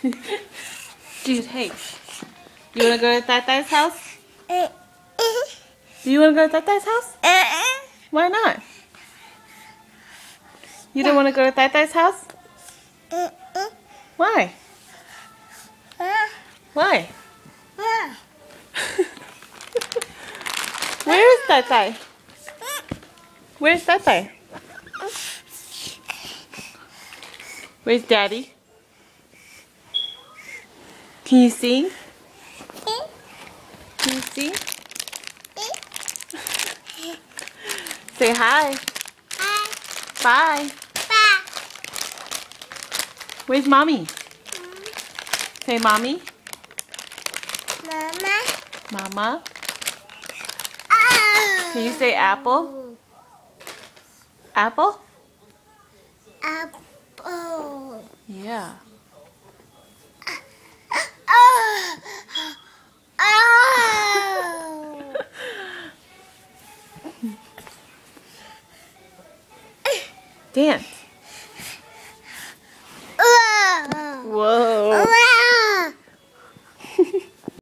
Dude, hey. You wanna go to Tata's house? Do you wanna go to Tata's house? Why not? You don't wanna go to Tata's house? Why? Why? Where is Tata? Where's Tata? Where's Daddy? Can you sing? Can you sing? Say hi. Bye. Where's Mommy? Say Mommy. Mama. Can you say apple? Apple? Apple. Yeah. Dance.